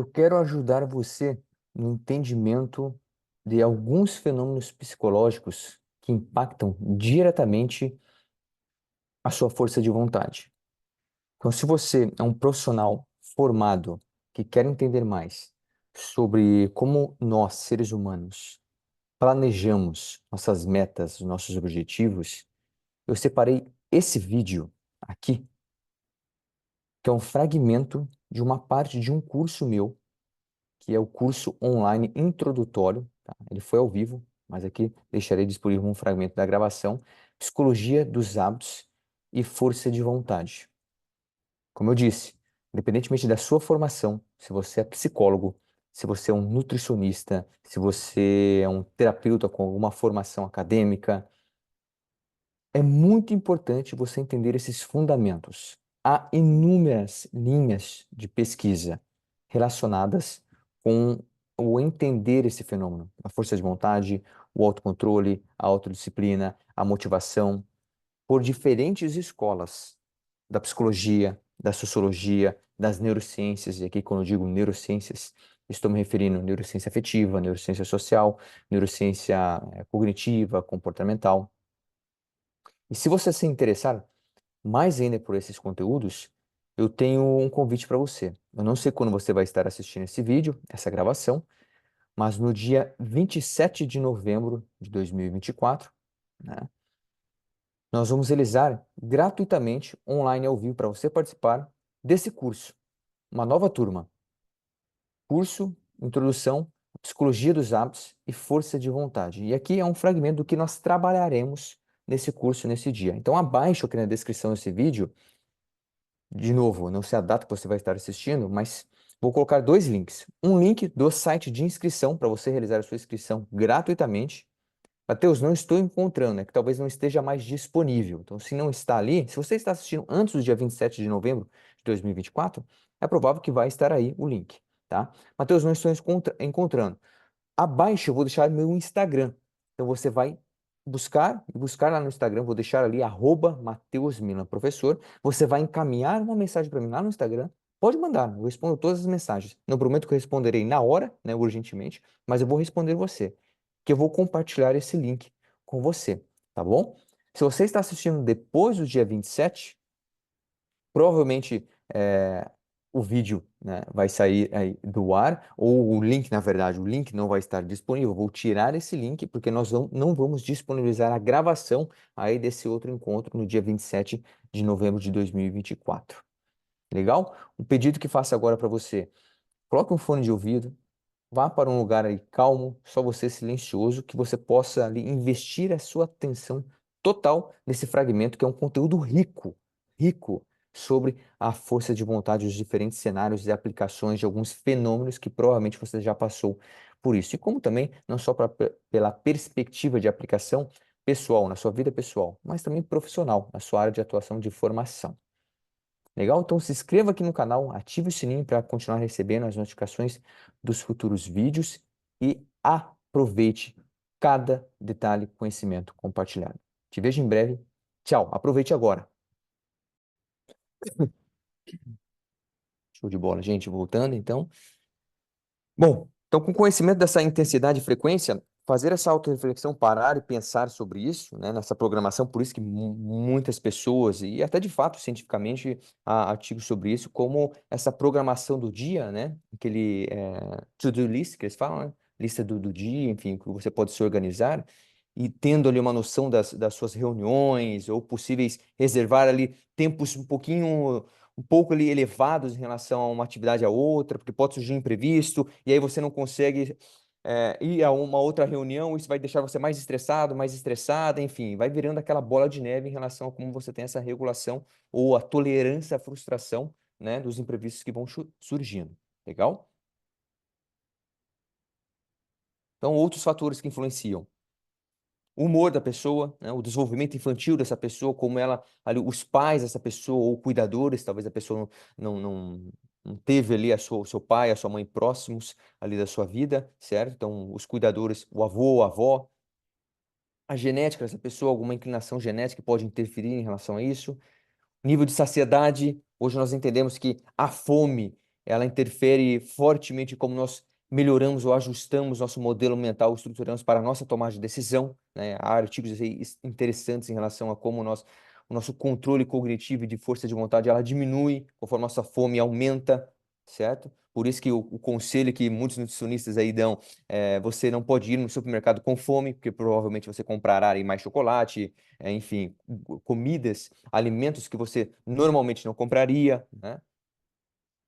Eu quero ajudar você no entendimento de alguns fenômenos psicológicos que impactam diretamente a sua força de vontade. Então, se você é um profissional formado que quer entender mais sobre como nós, seres humanos, planejamos nossas metas, nossos objetivos, eu separei esse vídeo aqui, que é um fragmento de uma parte de um curso meu que é o curso online introdutório, tá? Ele foi ao vivo, mas aqui deixarei disponível um fragmento da gravação, Psicologia dos Hábitos e Força de Vontade. Como eu disse, independentemente da sua formação, se você é psicólogo, se você é um nutricionista, se você é um terapeuta com alguma formação acadêmica, é muito importante você entender esses fundamentos. Há inúmeras linhas de pesquisa relacionadas com o entender esse fenômeno, a força de vontade, o autocontrole, a autodisciplina, a motivação, por diferentes escolas da psicologia, da sociologia, das neurociências, e aqui quando eu digo neurociências, estou me referindo à neurociência afetiva, neurociência social, neurociência cognitiva, comportamental. E se você se interessar mais ainda por esses conteúdos, eu tenho um convite para você. Eu não sei quando você vai estar assistindo esse vídeo, essa gravação, mas no dia 27 de novembro de 2024, né, nós vamos realizar gratuitamente, online ao vivo, para você participar desse curso, uma nova turma. Curso Introdução à Psicologia dos Hábitos e Força de Vontade. E aqui é um fragmento do que nós trabalharemos nesse curso, nesse dia. Então, abaixo aqui na descrição desse vídeo, de novo, não sei a data que você vai estar assistindo, mas vou colocar dois links. Um link do site de inscrição para você realizar a sua inscrição gratuitamente. Matheus, não estou encontrando, é que talvez não esteja mais disponível. Então, se não está ali, se você está assistindo antes do dia 27 de novembro de 2024, é provável que vai estar aí o link, tá? Matheus, não estou encontrando. Abaixo eu vou deixar meu Instagram. Então você vai buscar lá no Instagram, vou deixar ali @MatheusMilan professor. Você vai encaminhar uma mensagem para mim lá no Instagram. Pode mandar, eu respondo todas as mensagens. Não prometo que eu responderei na hora, né, urgentemente, mas eu vou responder você, que eu vou compartilhar esse link com você, tá bom? Se você está assistindo depois do dia 27, provavelmente o vídeo, né, vai sair aí do ar, ou o link, na verdade, o link não vai estar disponível. Eu vou tirar esse link, porque nós não vamos disponibilizar a gravação aí desse outro encontro no dia 27 de novembro de 2024. Legal? O pedido que faço agora para você: coloque um fone de ouvido, vá para um lugar aí calmo, só você silencioso, que você possa ali investir a sua atenção total nesse fragmento, que é um conteúdo rico, rico sobre a força de vontade, os diferentes cenários e aplicações de alguns fenômenos que provavelmente você já passou por isso. E como também, não só pela perspectiva de aplicação pessoal, na sua vida pessoal, mas também profissional, na sua área de atuação de formação. Legal? Então se inscreva aqui no canal, ative o sininho para continuar recebendo as notificações dos futuros vídeos e aproveite cada detalhe, conhecimento compartilhado. Te vejo em breve. Tchau. Aproveite agora. Show de bola, gente. Voltando, então. Bom, então com conhecimento dessa intensidade e frequência, fazer essa autorreflexão, parar e pensar sobre isso, né, nessa programação, por isso que muitas pessoas, e até de fato cientificamente há artigos sobre isso, como essa programação do dia, né, aquele to-do list que eles falam, né, lista do dia, enfim, que você pode se organizar, e tendo ali uma noção das suas reuniões, ou possíveis reservar ali tempos um pouco ali elevados em relação a uma atividade a outra, porque pode surgir um imprevisto, e aí você não consegue ir a uma outra reunião, isso vai deixar você mais estressado, mais estressada, enfim, vai virando aquela bola de neve em relação a como você tem essa regulação ou a tolerância à frustração, né, dos imprevistos que vão surgindo. Legal? Então, outros fatores que influenciam: o humor da pessoa, né, o desenvolvimento infantil dessa pessoa, como ela, ali, os pais dessa pessoa, ou cuidadores, talvez a pessoa não teve ali o seu pai, a sua mãe próximos ali da sua vida, certo? Então, os cuidadores, o avô, a avó, a genética dessa pessoa, alguma inclinação genética que pode interferir em relação a isso. Nível de saciedade, hoje nós entendemos que a fome ela interfere fortemente em como nós melhoramos ou ajustamos nosso modelo mental, estruturamos para a nossa tomada de decisão, né? Há artigos aí interessantes em relação a como o nosso controle cognitivo e de força de vontade, ela diminui conforme a nossa fome aumenta, certo? Por isso que o conselho que muitos nutricionistas aí dão é você não pode ir no supermercado com fome, porque provavelmente você comprará aí mais chocolate, enfim, comidas, alimentos que você normalmente não compraria, né?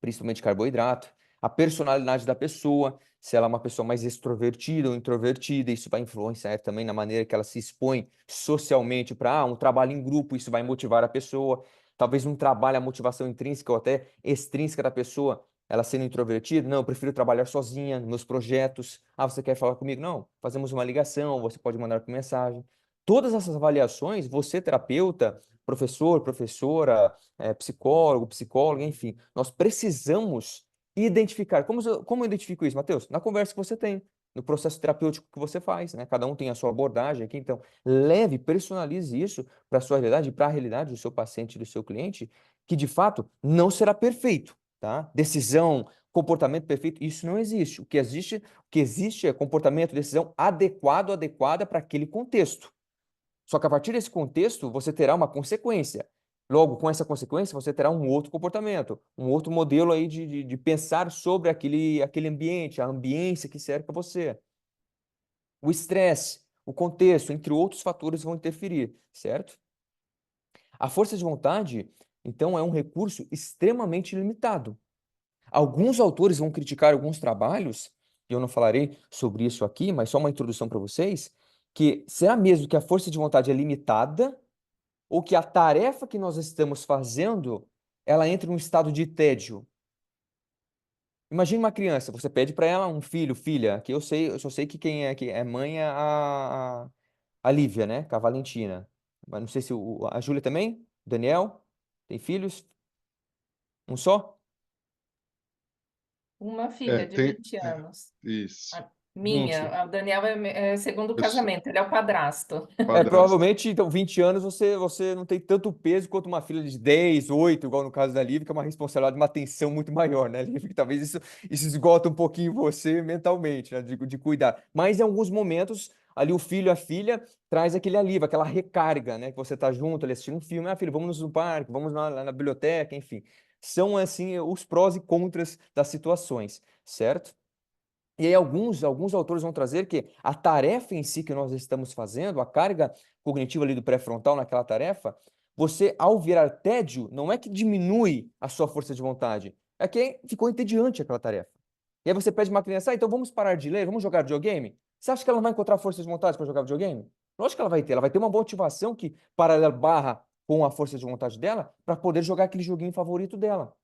Principalmente carboidrato, a personalidade da pessoa, se ela é uma pessoa mais extrovertida ou introvertida, isso vai influenciar também na maneira que ela se expõe socialmente para um trabalho em grupo, isso vai motivar a pessoa. Talvez um trabalho, a motivação intrínseca ou até extrínseca da pessoa, ela sendo introvertida, não, eu prefiro trabalhar sozinha, nos meus projetos. Ah, você quer falar comigo? Não, fazemos uma ligação, você pode mandar por mensagem. Todas essas avaliações, você, terapeuta, professor, professora, psicólogo, psicóloga, enfim, nós precisamos identificar. Como eu identifico isso, Matheus? Na conversa que você tem, no processo terapêutico que você faz, né? Cada um tem a sua abordagem aqui, então leve, personalize isso para a sua realidade, para a realidade do seu paciente, do seu cliente, que de fato não será perfeito, tá? Decisão, comportamento perfeito, isso não existe. O que existe é comportamento, decisão adequada para aquele contexto. Só que a partir desse contexto, você terá uma consequência. Logo, com essa consequência, você terá um outro comportamento, um outro modelo aí de pensar sobre aquele ambiente, a ambiência que serve para você. O estresse, o contexto, entre outros fatores vão interferir, certo? A força de vontade, então, é um recurso extremamente limitado. Alguns autores vão criticar alguns trabalhos, e eu não falarei sobre isso aqui, mas só uma introdução para vocês, que será mesmo que a força de vontade é limitada ou que a tarefa que nós estamos fazendo, ela entra num estado de tédio. Imagine uma criança, você pede para ela um filho, filha, que eu só sei que é mãe é a Lívia, né, com a Valentina. Mas não sei se a Júlia também, Daniel, tem filhos? Um só? Uma É, filha de tem. 20 anos. Isso. A 20. minha, o Daniel é segundo Eu sou casamento, ele é o padrasto. padrasto. Provavelmente, então, 20 anos você não tem tanto peso quanto uma filha de 10, 8, igual no caso da Lívia, que é uma responsabilidade, uma tensão muito maior, né, Lívia? Que talvez isso esgota um pouquinho você mentalmente, né, de cuidar. Mas em alguns momentos, ali o filho, a filha, traz aquele alívio, aquela recarga, né? Que você tá junto ali assistindo um filme, ah, filho, vamos no parque, vamos lá na biblioteca, enfim. São, assim, os prós e contras das situações, certo? E aí alguns autores vão trazer que a tarefa em si que nós estamos fazendo, a carga cognitiva ali do pré-frontal naquela tarefa, você, ao virar tédio, não é que diminui a sua força de vontade, é que ficou entediante aquela tarefa. E aí você pede uma criança, então vamos parar de ler, vamos jogar videogame? Você acha que ela não vai encontrar força de vontade para jogar videogame? Lógico que ela vai ter uma motivação que paralela barra com a força de vontade dela para poder jogar aquele joguinho favorito dela,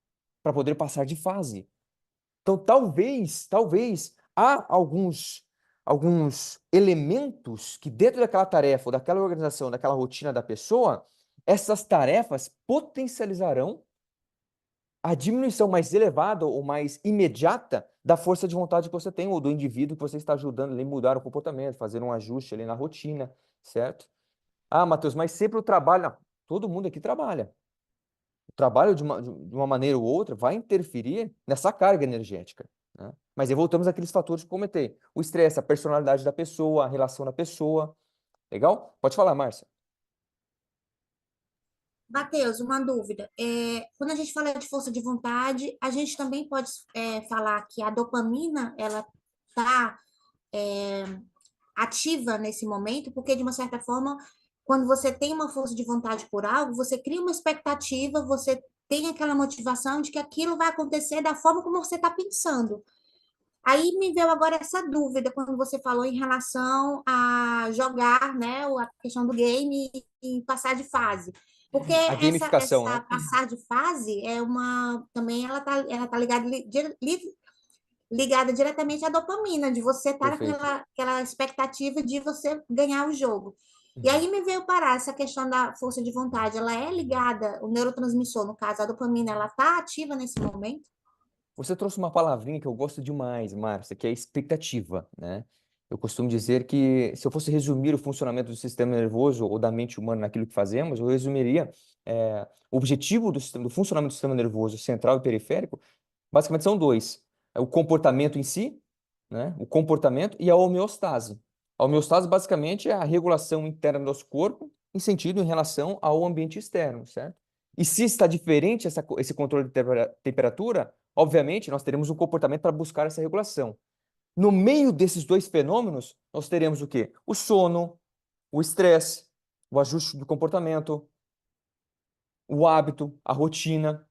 para poder passar de fase. Então, talvez, há alguns elementos que dentro daquela tarefa, ou daquela organização, daquela rotina da pessoa, essas tarefas potencializarão a diminuição mais elevada ou mais imediata da força de vontade que você tem, ou do indivíduo que você está ajudando ali a mudar o comportamento, fazer um ajuste ali na rotina, certo? Ah, Matheus, mas sempre o trabalho. Não, todo mundo aqui trabalha. O trabalho de uma maneira ou outra vai interferir nessa carga energética, né? Mas aí voltamos àqueles fatores que eu comentei. O estresse, a personalidade da pessoa, a relação da pessoa. Legal? Pode falar, Márcia. Matheus, uma dúvida. Quando a gente fala de força de vontade, a gente também pode falar que a dopamina ela está ativa nesse momento, porque de uma certa forma, quando você tem uma força de vontade por algo, você cria uma expectativa, você tem aquela motivação de que aquilo vai acontecer da forma como você está pensando. Aí me veio agora essa dúvida quando você falou em relação a jogar, né, a questão do game e passar de fase. Porque A gamificação, essa né? passar de fase é uma também ela tá ligada, ligada diretamente à dopamina, de você estar Perfeito. aquela expectativa de você ganhar o jogo. E Uhum. aí me veio parar essa questão da força de vontade, ela é ligada, o neurotransmissor, no caso, a dopamina, ela está ativa nesse momento? Você trouxe uma palavrinha que eu gosto demais, Márcia, que é expectativa, né? Eu costumo dizer que se eu fosse resumir o funcionamento do sistema nervoso ou da mente humana naquilo que fazemos, eu resumiria o objetivo do funcionamento do sistema nervoso central e periférico Basicamente são dois. É o comportamento em si, né? O comportamento e a homeostase. A homeostase basicamente é a regulação interna do nosso corpo em relação ao ambiente externo, certo? E se está diferente esse controle de temperatura, obviamente nós teremos um comportamento para buscar essa regulação. No meio desses dois fenômenos, nós teremos o quê? O sono, o estresse, o ajuste do comportamento, o hábito, a rotina.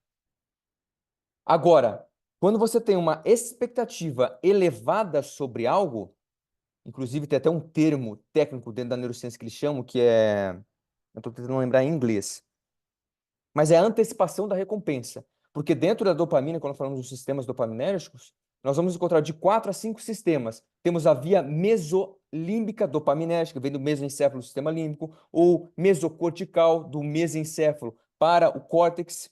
Agora, quando você tem uma expectativa elevada sobre algo, inclusive tem até um termo técnico dentro da neurociência que eles chamam, que é, eu estou tentando lembrar em inglês, mas é a antecipação da recompensa. Porque dentro da dopamina, quando falamos dos sistemas dopaminérgicos, nós vamos encontrar de 4 a 5 sistemas. Temos a via mesolímbica dopaminérgica, vem do mesencéfalo do sistema límbico, ou mesocortical, do mesencéfalo para o córtex.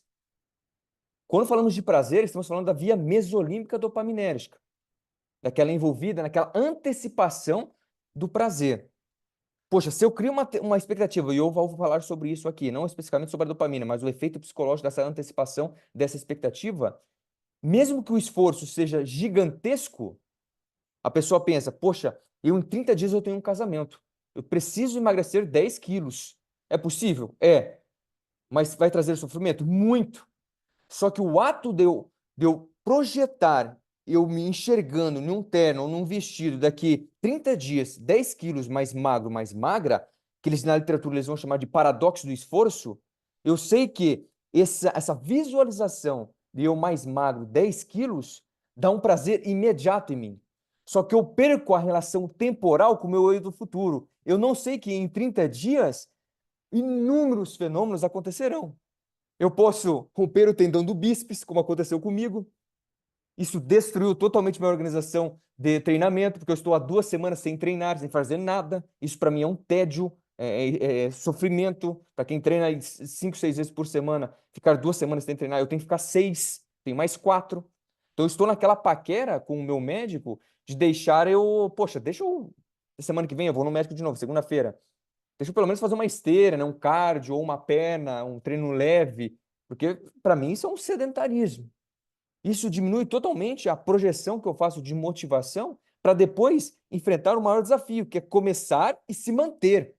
Quando falamos de prazer, estamos falando da via mesolímbica dopaminérgica, daquela envolvida naquela antecipação do prazer. Poxa, se eu crio uma expectativa, e eu vou falar sobre isso aqui, não especificamente sobre a dopamina, mas o efeito psicológico dessa antecipação, dessa expectativa, mesmo que o esforço seja gigantesco, a pessoa pensa, poxa, eu em 30 dias eu tenho um casamento, eu preciso emagrecer 10 quilos. É possível? É. Mas vai trazer sofrimento? Muito. Só que o ato de eu projetar, eu me enxergando num terno ou num vestido daqui 30 dias, 10 quilos mais magro, mais magra, que eles na literatura eles vão chamar de paradoxo do esforço, eu sei que essa visualização de eu mais magro, 10 quilos, dá um prazer imediato em mim. Só que eu perco a relação temporal com o meu eu do futuro. Eu não sei que em 30 dias inúmeros fenômenos acontecerão. Eu posso romper o tendão do bíceps, como aconteceu comigo. Isso destruiu totalmente minha organização de treinamento, porque eu estou há 2 semanas sem treinar, sem fazer nada. Isso para mim é um tédio, é sofrimento. Para quem treina 5, 6 vezes por semana, ficar 2 semanas sem treinar, eu tenho que ficar 6, tenho mais 4. Então eu estou naquela paquera com o meu médico de deixar eu, poxa, deixa eu, semana que vem eu vou no médico de novo, segunda-feira. Deixa eu pelo menos fazer uma esteira, né? Um cardio ou uma perna, um treino leve, porque para mim isso é um sedentarismo. Isso diminui totalmente a projeção que eu faço de motivação para depois enfrentar o maior desafio, que é começar e se manter.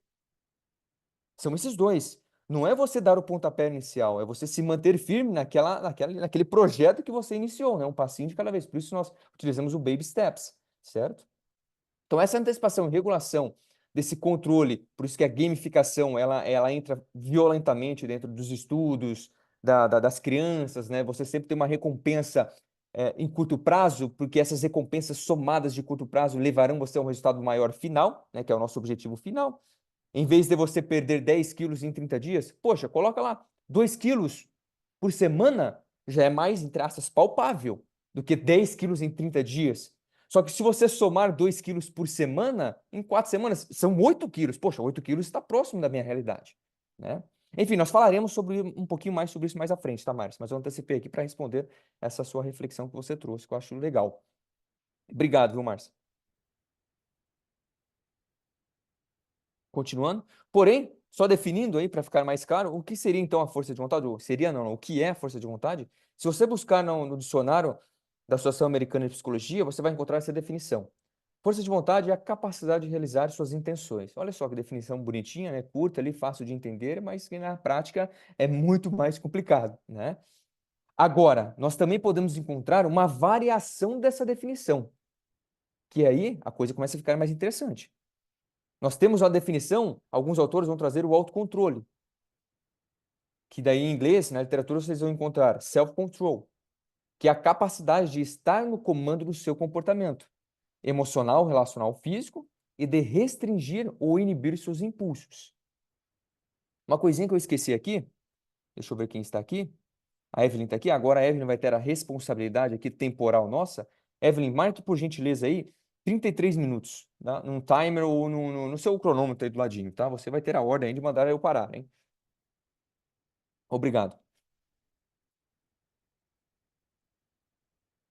São esses dois. Não é você dar o pontapé inicial, é você se manter firme naquele projeto que você iniciou, né? Um passinho de cada vez. Por isso nós utilizamos o baby steps, certo? Então, essa antecipação e regulação desse controle, por isso que a gamificação ela entra violentamente dentro dos estudos das crianças, né? Você sempre tem uma recompensa em curto prazo, porque essas recompensas somadas de curto prazo levarão você a um resultado maior final, né? Que é o nosso objetivo final. Em vez de você perder 10 quilos em 30 dias, poxa, coloca lá 2 quilos por semana, já é mais, entre aspas, palpável do que 10 quilos em 30 dias. Só que se você somar 2 quilos por semana, em 4 semanas, são 8 quilos. Poxa, 8 quilos está próximo da minha realidade, né? Enfim, nós falaremos sobre um pouquinho mais sobre isso mais à frente, tá, Márcio? Mas eu antecipei aqui para responder essa sua reflexão que você trouxe, que eu acho legal. Obrigado, viu, Márcio? Continuando. Porém, só definindo aí para ficar mais claro, o que seria então a força de vontade? Ou seria não, o que é a força de vontade? Se você buscar no dicionário da Associação Americana de Psicologia, você vai encontrar essa definição. Força de vontade é a capacidade de realizar suas intenções. Olha só que definição bonitinha, né? Curta ali, fácil de entender, mas que na prática é muito mais complicado, né? Agora, nós também podemos encontrar uma variação dessa definição, que aí a coisa começa a ficar mais interessante. Nós temos a definição, alguns autores vão trazer o autocontrole, que daí em inglês, na literatura, vocês vão encontrar self-control, que é a capacidade de estar no comando do seu comportamento emocional, relacional, físico, e de restringir ou inibir seus impulsos. Uma coisinha que eu esqueci aqui, deixa eu ver quem está aqui. A Evelyn está aqui, agora a Evelyn vai ter a responsabilidade aqui temporal nossa. Evelyn, marque por gentileza aí 33 minutos, tá? Num timer ou no seu cronômetro aí do ladinho, tá? Você vai ter a ordem aí de mandar eu parar, hein? Obrigado.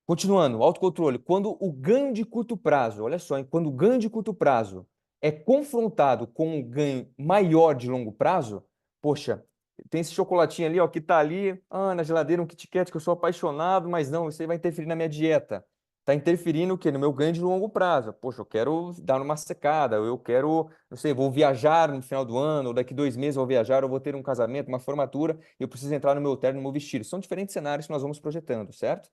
Continuando, autocontrole. Quando o ganho de curto prazo, olha só, hein? Quando o ganho de curto prazo é confrontado com um ganho maior de longo prazo, poxa, tem esse chocolatinho ali, ó, que tá ali, na geladeira, um Kit Kat que eu sou apaixonado, mas não, isso aí vai interferir na minha dieta. Tá interferindo o quê? No meu ganho de longo prazo. Poxa, eu quero dar uma secada, eu quero, não sei, vou viajar no final do ano, ou daqui 2 meses eu vou viajar, ou vou ter um casamento, uma formatura, e eu preciso entrar no meu terno, no meu vestido. São diferentes cenários que nós vamos projetando, certo?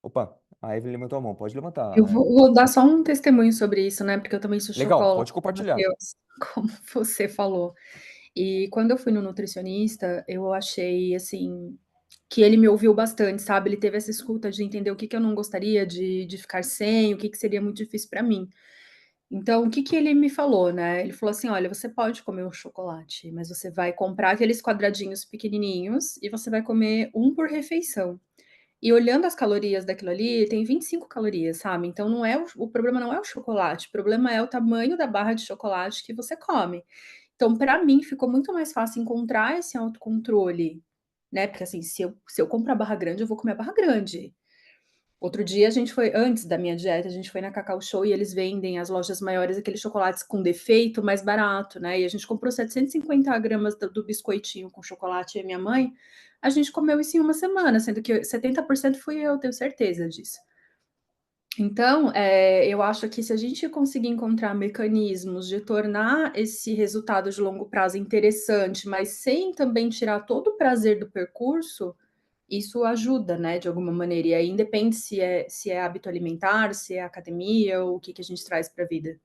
Opa, a Evelyn levantou a mão, pode Eu levantar. vou dar só um testemunho sobre isso, né? Porque eu também sou Legal, chocolate, pode compartilhar. Matheus, como você falou. E quando eu fui no nutricionista, eu achei assim que ele me ouviu bastante, sabe? Ele teve essa escuta de entender o que que eu não gostaria de ficar sem, o que que seria muito difícil para mim. Então, o que que ele me falou, né? Ele falou assim: olha, você pode comer o chocolate, mas você vai comprar aqueles quadradinhos pequenininhos e você vai comer um por refeição. E olhando as calorias daquilo ali, tem 25 calorias, sabe? Então não é o problema não é o chocolate, o problema é o tamanho da barra de chocolate que você come. Então, para mim, ficou muito mais fácil encontrar esse autocontrole, né? Porque assim, se eu compro a barra grande, eu vou comer a barra grande. Outro dia a gente foi, antes da minha dieta, a gente foi na Cacau Show e eles vendem as lojas maiores aqueles chocolates com defeito mais barato, né? E a gente comprou 750 gramas do biscoitinho com chocolate e a minha mãe. A gente comeu isso em uma semana, sendo que 70% fui eu, tenho certeza disso. Então, eu acho que se a gente conseguir encontrar mecanismos de tornar esse resultado de longo prazo interessante, mas sem também tirar todo o prazer do percurso, isso ajuda, né, de alguma maneira. E aí independe se é hábito alimentar, se é academia, ou o que que a gente traz para a vida.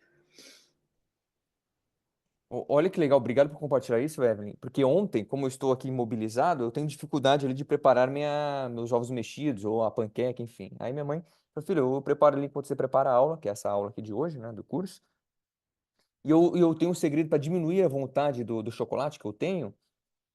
Olha que legal, obrigado por compartilhar isso, Evelyn. Porque ontem, como eu estou aqui imobilizado, eu tenho dificuldade ali de preparar meus ovos mexidos ou a panqueca, enfim. Aí minha mãe falou, filho, eu preparo ali enquanto você prepara a aula, que é essa aula aqui de hoje, né, do curso. E eu tenho um segredo para diminuir a vontade do chocolate que eu tenho.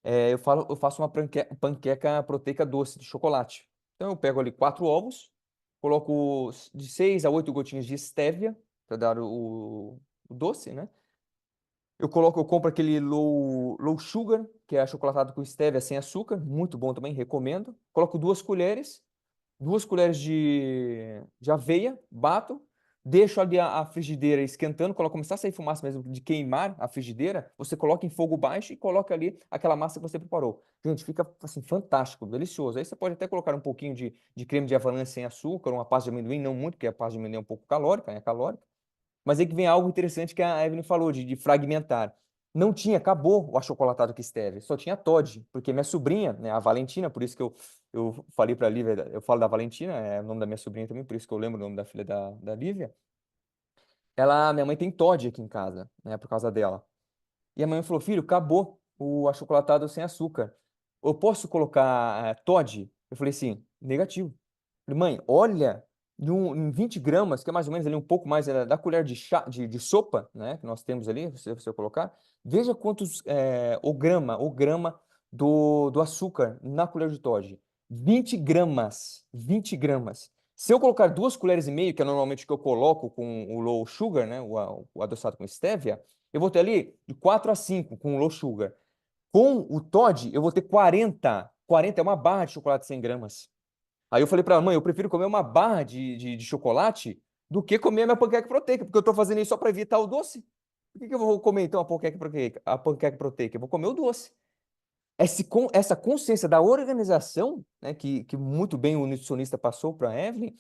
Eu faço uma panqueca proteica doce de chocolate. Então eu pego ali 4 ovos, coloco de 6 a 8 gotinhas de stevia para dar o doce, né? Eu compro aquele low sugar, que é achocolatado com stevia sem açúcar, muito bom também, recomendo. Coloco 2 colheres de aveia, bato, deixo ali a frigideira esquentando, quando começar a sair fumaça mesmo de queimar a frigideira, você coloca em fogo baixo e coloca ali aquela massa que você preparou. Gente, fica assim fantástico, delicioso. Aí você pode até colocar um pouquinho de creme de avelã sem açúcar, uma pasta de amendoim, não muito, porque a pasta de amendoim é um pouco calórica, é calórica. Mas aí que vem algo interessante que a Evelyn falou, de fragmentar. Não tinha, acabou o achocolatado que stevia, só tinha Toddy, porque minha sobrinha, né, a Valentina, por isso que eu falei para a Lívia, eu falo da Valentina, é o nome da minha sobrinha também, por isso que eu lembro o nome da filha da Lívia. Minha mãe tem Toddy aqui em casa, né, por causa dela. E a mãe falou, filho, acabou o achocolatado sem açúcar. Eu posso colocar Toddy? Eu falei assim, negativo. Falei, mãe, olha, em 20 gramas, que é mais ou menos ali um pouco mais da colher de chá, de sopa, né, que nós temos ali, se você colocar, veja quantos, o grama do açúcar na colher de Toddy. 20 gramas, 20 gramas. Se eu colocar 2 colheres e meia, que é normalmente o que eu coloco com o low sugar, né, o adoçado com stevia, eu vou ter ali de 4 a 5 com o low sugar. Com o Toddy, eu vou ter 40. 40 é uma barra de chocolate 100 gramas. Aí eu falei pra ela, mãe, eu prefiro comer uma barra de chocolate do que comer a minha panqueca proteica, porque eu tô fazendo isso só para evitar o doce. Por que que eu vou comer então a panqueca proteica? A panqueca proteica? Eu vou comer o doce. Essa consciência da organização, né, que muito bem o nutricionista passou para a Evelyn,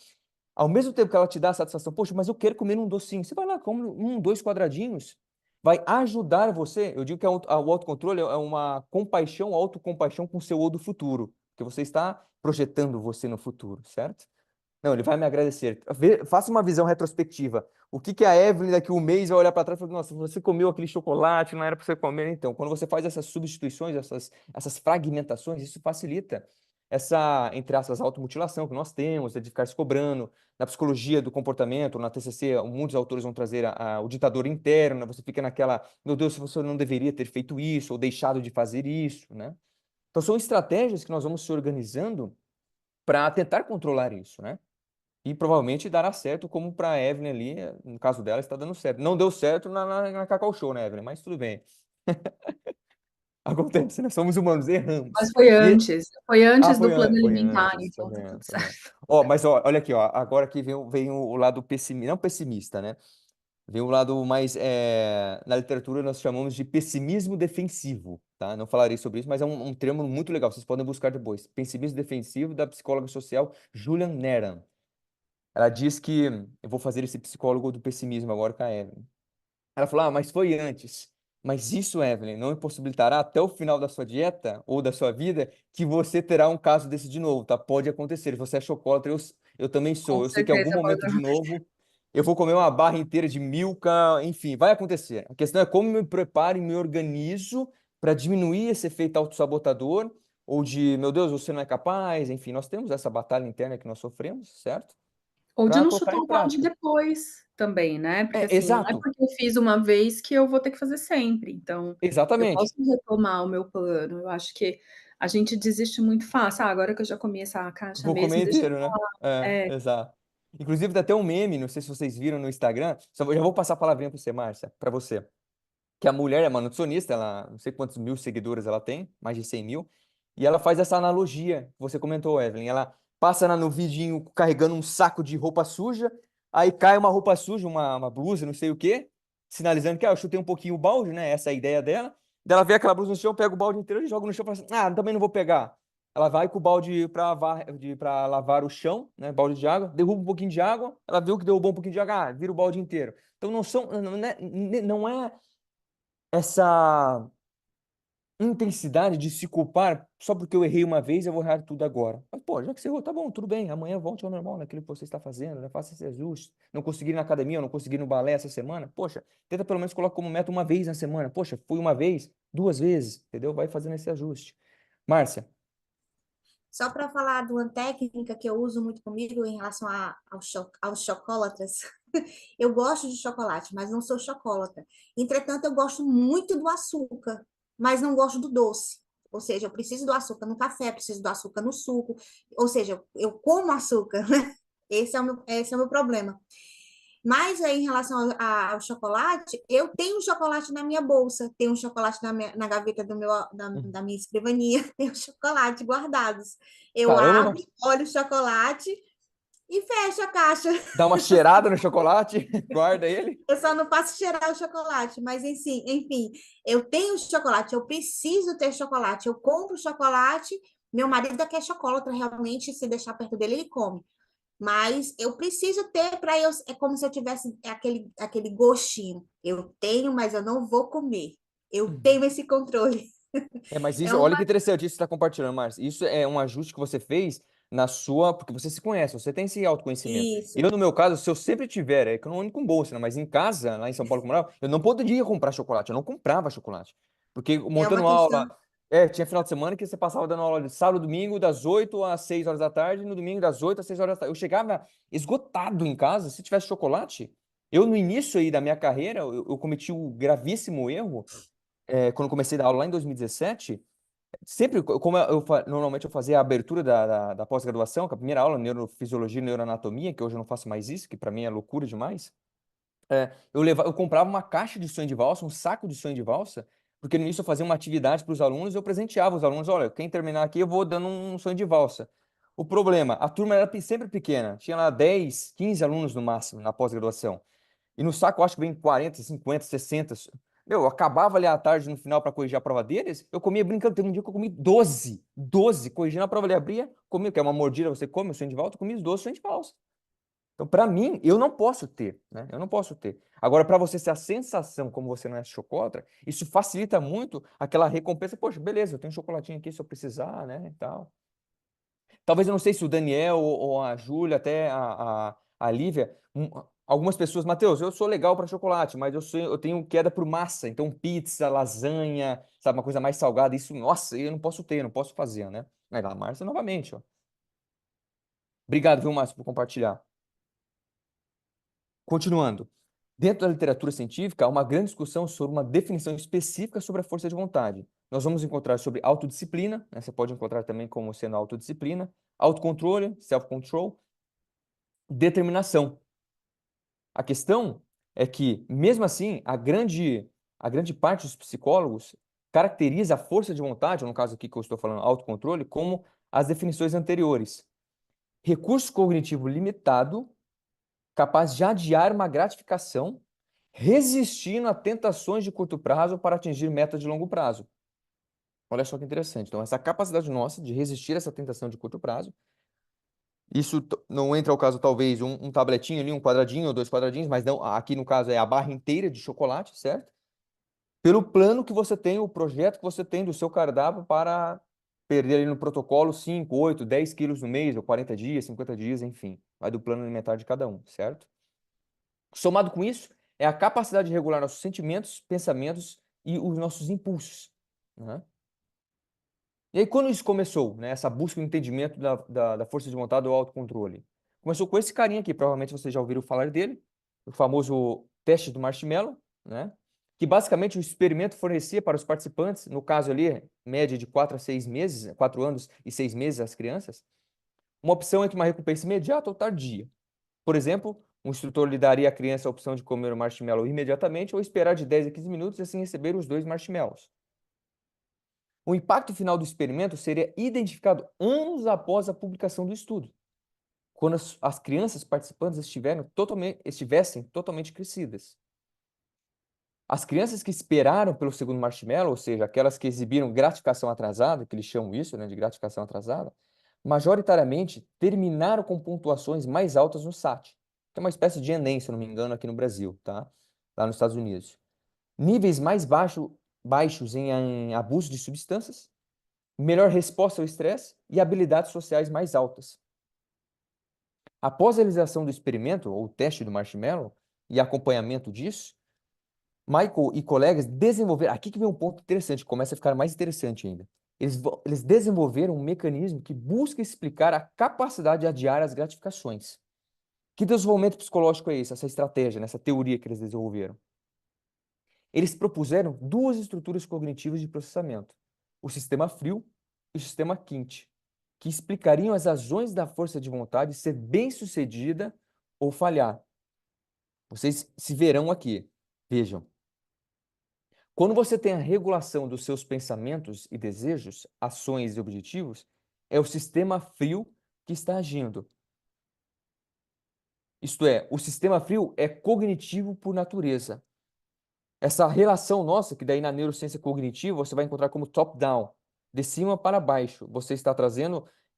ao mesmo tempo que ela te dá a satisfação, poxa, mas eu quero comer um docinho. Você vai lá, come 2 quadradinhos. Vai ajudar você. Eu digo que o autocontrole é uma compaixão, autocompaixão com o seu eu do futuro. Porque você está projetando você no futuro, certo? Não, ele vai me agradecer. Faça uma visão retrospectiva. O que que a Evelyn daqui a um mês vai olhar para trás e falar, nossa, você comeu aquele chocolate, não era para você comer. Então, quando você faz essas substituições, essas fragmentações, isso facilita essa, entre aspas, automutilação que nós temos, de ficar se cobrando. Na psicologia do comportamento, na TCC, muitos autores vão trazer o ditador interno, né? Você fica naquela, meu Deus, você não deveria ter feito isso, ou deixado de fazer isso, né? Então, são estratégias que nós vamos se organizando para tentar controlar isso, né? E provavelmente dará certo, como para a Evelyn ali, no caso dela, está dando certo. Não deu certo na Cacau Show, né, Evelyn? Mas tudo bem. Acontece, né? Somos humanos, Mas erramos. foi E, antes, foi antes do plano foi alimentar, antes, então tá tudo foi antes. certo. Ó, mas ó, olha aqui, ó, agora aqui vem o lado pessimista, não pessimista, né? Vem o lado mais, na literatura nós chamamos de pessimismo defensivo, tá? Não falarei sobre isso, mas é um termo muito legal, vocês podem buscar depois. Pessimismo defensivo da psicóloga social Julian Neran. Ela diz que, eu vou fazer esse psicólogo do pessimismo agora com a Evelyn. Ela falou, mas foi antes. Mas isso, Evelyn, não impossibilitará até o final da sua dieta ou da sua vida que você terá um caso desse de novo, tá? Pode acontecer. Se você é chocolate, eu também Com sou. Eu sei que em algum certeza pode. momento de novo eu vou comer uma barra inteira de Milka, enfim, vai acontecer. A questão é como eu me preparo e me organizo para diminuir esse efeito autossabotador ou de, meu Deus, você não é capaz, enfim, nós temos essa batalha interna que nós sofremos, certo? Ou de Para não colocar chutar em o balde prática. depois também, né, porque, assim, não é Exato, porque eu fiz uma vez que eu vou ter que fazer sempre, então eu exatamente. posso retomar o meu plano. Eu acho que a gente desiste muito fácil: "Ah, agora que eu já comi essa caixa Vou comer mesmo, deixa inteiro, né? pra lá". É, Exato. Inclusive, tem até um meme, não sei se vocês viram no Instagram, já vou passar a palavrinha para você, Márcia, para você. Que a mulher é uma nutricionista, ela não sei quantos mil seguidores ela tem, mais de 100 mil, e ela faz essa analogia que você comentou, Evelyn. Ela passa no vidinho carregando um saco de roupa suja, aí cai uma roupa suja, uma blusa, não sei o quê, sinalizando que eu chutei um pouquinho o balde, né? Essa é a ideia dela. Daí ela vê aquela blusa no chão, pega o balde inteiro e joga no chão e fala assim: também não vou pegar. Ela vai com o balde para lavar o chão, né? Balde de água, derruba um pouquinho de água, ela viu que derrubou um pouquinho de água, vira o balde inteiro. Então não é essa intensidade de se culpar só porque eu errei uma vez, eu vou errar tudo agora. Mas, pô, já que você errou, tá bom, tudo bem, amanhã volte ao normal naquilo que você está fazendo, né? Faça esse ajuste. Não consegui ir na academia, eu não consegui ir no balé essa semana, poxa, tenta pelo menos colocar como meta uma vez na semana. Poxa, fui uma vez, duas vezes, entendeu? Vai fazendo esse ajuste. Márcia, Só para falar de uma técnica que eu uso muito comigo em relação aos chocolatras. Eu gosto de chocolate, mas não sou chocolatra. Entretanto, eu gosto muito do açúcar, mas não gosto do doce. Ou seja, eu preciso do açúcar no café, preciso do açúcar no suco. Ou seja, eu como açúcar, né? Esse é o meu problema. Mas aí, em relação ao chocolate, eu tenho chocolate na minha bolsa, tenho um chocolate na gaveta da minha escrivaninha, tenho chocolate guardados. Eu caramba, abro, olho o chocolate e fecho a caixa. dá uma cheirada no chocolate, guarda ele. Eu só não faço cheirar o chocolate, mas enfim, eu tenho chocolate, eu preciso ter chocolate, eu compro chocolate, meu marido quer chocolate, realmente, se deixar perto dele, ele come. Mas eu preciso ter para eu. É como se eu tivesse aquele gostinho. Eu tenho, mas eu não vou comer. Eu tenho esse controle. Mas É isso, olha que uma. interessante isso que você está compartilhando, Márcia. Isso é um ajuste que você fez na sua, porque você se conhece, você tem esse autoconhecimento. Isso. Eu, no meu caso, se eu sempre tiver, que eu não ando com bolsa, né, mas em casa, lá em São Paulo, como eu morava, eu não poderia comprar chocolate, eu não comprava chocolate. Porque É uma montando aula, questão. tinha final de semana que você passava dando aula de sábado, domingo, das 8 às 6 horas da tarde, e no domingo das 8 às 6 horas da tarde. Eu chegava esgotado em casa, se tivesse chocolate. Eu, no início aí da minha carreira, eu cometi o gravíssimo erro, quando comecei a dar aula lá em 2017. Sempre, como normalmente eu fazia a abertura da pós-graduação, que a primeira aula, neurofisiologia e neuroanatomia, que hoje eu não faço mais isso, que para mim é loucura demais. Eu comprava uma caixa de sonho de valsa, um saco de sonho de valsa, porque no início eu fazia uma atividade para os alunos e eu presenteava os alunos, olha, quem terminar aqui eu vou dando um sonho de valsa. O problema, a turma era sempre pequena, tinha lá 10, 15 alunos no máximo na pós-graduação. E no saco eu acho que vem 40, 50, 60. Meu, eu acabava ali à tarde no final para corrigir a prova deles, eu comia brincando. Teve um dia que eu comi 12 corrigindo a prova. Ele abria, comia, que é uma mordida, você come o sonho de valsa, eu comia os 12 sonhos de valsa. Então, para mim, eu não posso ter, né? Eu não posso ter. Agora, para você ter a sensação, como você não é chocolatra, isso facilita muito aquela recompensa. Poxa, beleza, eu tenho um chocolatinho aqui se eu precisar, né? E tal. Talvez eu não sei se o Daniel ou a Júlia, até a Lívia, algumas pessoas, Matheus, eu sou legal para chocolate, mas eu tenho queda por massa, então pizza, lasanha, sabe, uma coisa mais salgada, isso, nossa, eu não posso ter, eu não posso fazer, né? Aí lá, Márcia, novamente, ó. Obrigado, viu, Márcio, por compartilhar. Continuando. Dentro da literatura científica, há uma grande discussão sobre uma definição específica sobre a força de vontade. Nós vamos encontrar sobre autodisciplina, né? Você pode encontrar também como sendo autodisciplina, autocontrole, self-control, determinação. A questão é que, mesmo assim, a grande parte dos psicólogos caracteriza a força de vontade, ou no caso aqui que eu estou falando, autocontrole, como as definições anteriores. Recurso cognitivo limitado, capaz de adiar uma gratificação resistindo a tentações de curto prazo para atingir metas de longo prazo. Olha só que interessante. Então, essa capacidade nossa de resistir a essa tentação de curto prazo, isso não entra ao caso, talvez, um tabletinho ali, um quadradinho ou 2 quadradinhos, mas não, aqui no caso é a barra inteira de chocolate, certo? Pelo plano que você tem, o projeto que você tem do seu cardápio para perder ali no protocolo 5, 8, 10 quilos no mês, ou 40 dias, 50 dias, enfim. Vai do plano alimentar de cada um, certo? Somado com isso, é a capacidade de regular nossos sentimentos, pensamentos e os nossos impulsos, né? E aí, quando isso começou, né, essa busca e entendimento da força de vontade ou autocontrole? Começou com esse carinha aqui, provavelmente vocês já ouviram falar dele, o famoso teste do marshmallow, né? Que basicamente o experimento fornecia para os participantes, no caso ali, média de 4 a 6 meses, 4 anos e 6 meses as crianças, uma opção entre uma recompensa imediata ou tardia. Por exemplo, um instrutor lhe daria à criança a opção de comer o marshmallow imediatamente ou esperar de 10 a 15 minutos e assim receber os 2 marshmallows. O impacto final do experimento seria identificado anos após a publicação do estudo, quando as crianças participantes estivessem totalmente crescidas. As crianças que esperaram pelo segundo marshmallow, ou seja, aquelas que exibiram gratificação atrasada, que eles chamam isso, né, de gratificação atrasada, majoritariamente terminaram com pontuações mais altas no SAT, que é uma espécie de Enem, se eu não me engano, aqui no Brasil, tá? Lá nos Estados Unidos. Níveis mais baixos em abuso de substâncias, melhor resposta ao estresse e habilidades sociais mais altas. Após a realização do experimento, ou teste do marshmallow, e acompanhamento disso, Michael e colegas desenvolveram... Aqui que vem um ponto interessante, começa a ficar mais interessante ainda. Eles desenvolveram um mecanismo que busca explicar a capacidade de adiar as gratificações. Que desenvolvimento psicológico é esse, essa estratégia, essa teoria que eles desenvolveram? Eles propuseram 2 estruturas cognitivas de processamento, o sistema frio e o sistema quente, que explicariam as razões da força de vontade ser bem-sucedida ou falhar. Vocês se verão aqui. Vejam. Quando você tem a regulação dos seus pensamentos e desejos, ações e objetivos, é o sistema frio que está agindo. Isto é, o sistema frio é cognitivo por natureza. Essa relação nossa, que daí na neurociência cognitiva você vai encontrar como top-down, de cima para baixo. Você está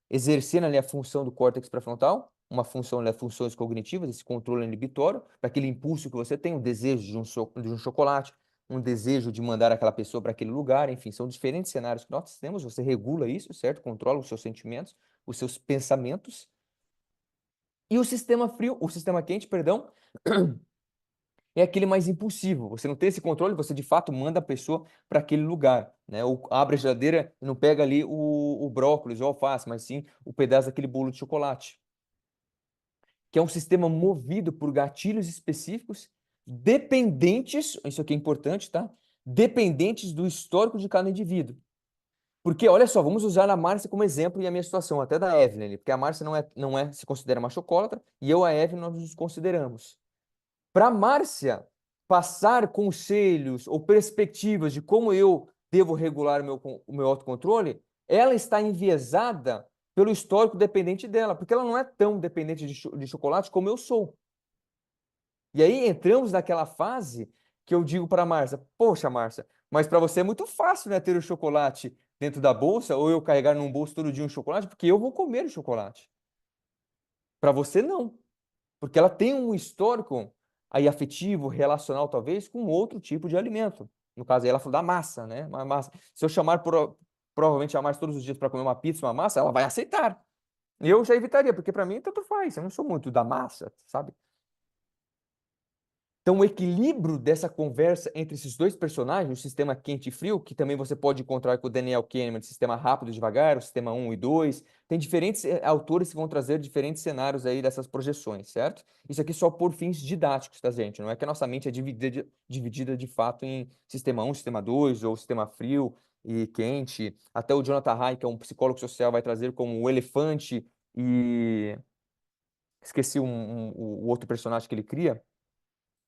exercendo ali a função do córtex pré-frontal, uma função, né, funções cognitivas, esse controle inibitório, para aquele impulso que você tem, o desejo de um chocolate, um desejo de mandar aquela pessoa para aquele lugar, enfim, são diferentes cenários que nós temos, você regula isso, certo? Controla os seus sentimentos, os seus pensamentos. E o sistema frio, o sistema quente, perdão, é aquele mais impulsivo. Você não tem esse controle, você de fato manda a pessoa para aquele lugar, né? Ou abre a geladeira e não pega ali o brócolis ou alface, mas sim o pedaço daquele bolo de chocolate. Que é um sistema movido por gatilhos específicos, dependentes, isso aqui é importante, tá? Dependentes do histórico de cada indivíduo. Porque, olha só, vamos usar a Márcia como exemplo e a minha situação, até da Evelyn, porque a Márcia não se considera uma chocolatra, e eu, a Evelyn, nós nos consideramos. Para Márcia passar conselhos ou perspectivas de como eu devo regular o meu autocontrole, ela está enviesada pelo histórico dependente dela, porque ela não é tão dependente de chocolate como eu sou. E aí entramos naquela fase que eu digo para a Márcia, poxa, Márcia, mas para você é muito fácil, né, ter o chocolate dentro da bolsa ou eu carregar num bolso todo dia um chocolate, porque eu vou comer o chocolate. Para você, não. Porque ela tem um histórico aí afetivo, relacional, talvez, com outro tipo de alimento. No caso aí, ela falou da massa, né? Uma massa. Se eu chamar provavelmente a Márcia todos os dias para comer uma pizza, uma massa, ela vai aceitar. Eu já evitaria, porque para mim tanto faz. Eu não sou muito da massa, sabe? Então, o equilíbrio dessa conversa entre esses 2 personagens, o sistema quente e frio, que também você pode encontrar com o Daniel Kahneman, o sistema rápido e devagar, o sistema 1 e 2, tem diferentes autores que vão trazer diferentes cenários aí dessas projeções, certo? Isso aqui só por fins didáticos, tá, gente? Não é que a nossa mente é dividida de fato em sistema 1, sistema 2, ou sistema frio e quente. Até o Jonathan Haidt, que é um psicólogo social, vai trazer como o elefante e... Esqueci o outro personagem que ele cria.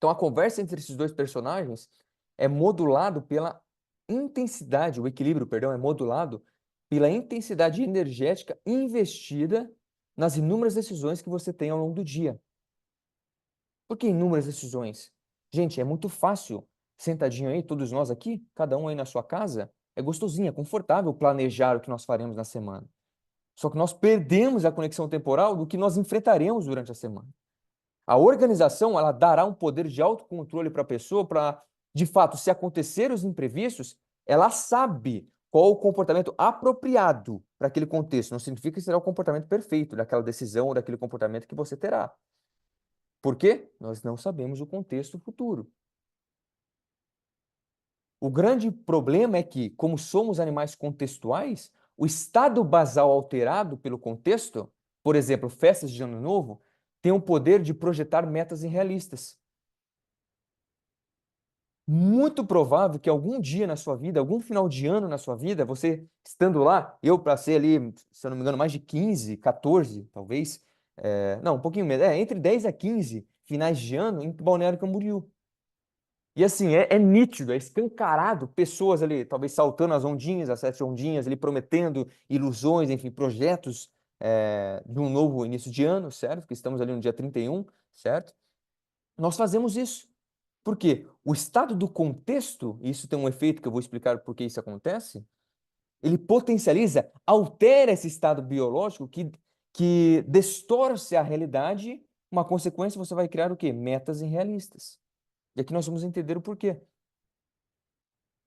Então, a conversa entre esses 2 personagens é modulado pela intensidade, o equilíbrio, perdão, é modulado pela intensidade energética investida nas inúmeras decisões que você tem ao longo do dia. Por que inúmeras decisões? Gente, é muito fácil, sentadinho aí, todos nós aqui, cada um aí na sua casa, é gostosinho, é confortável planejar o que nós faremos na semana. Só que nós perdemos a conexão temporal do que nós enfrentaremos durante a semana. A organização, ela dará um poder de autocontrole para a pessoa para, de fato, se acontecer os imprevistos, ela sabe qual o comportamento apropriado para aquele contexto. Não significa que será o comportamento perfeito daquela decisão ou daquele comportamento que você terá. Por quê? Nós não sabemos o contexto futuro. O grande problema é que, como somos animais contextuais, o estado basal alterado pelo contexto, por exemplo, festas de Ano Novo, tem o poder de projetar metas irrealistas. Muito provável que algum dia na sua vida, algum final de ano na sua vida, você estando lá, eu passei ali, se eu não me engano, mais de 15, 14, talvez, não, um pouquinho menos, entre 10 a 15 finais de ano em Balneário Camboriú. E assim, é nítido, é escancarado, pessoas ali, talvez saltando as ondinhas, as 7 ondinhas, ali prometendo ilusões, enfim, projetos de um novo início de ano, certo? Que estamos ali no dia 31, certo? Nós fazemos isso. Por quê? O estado do contexto, e isso tem um efeito que eu vou explicar por que isso acontece, ele potencializa, altera esse estado biológico que distorce a realidade. Uma consequência, você vai criar o quê? Metas irrealistas. E aqui nós vamos entender o porquê.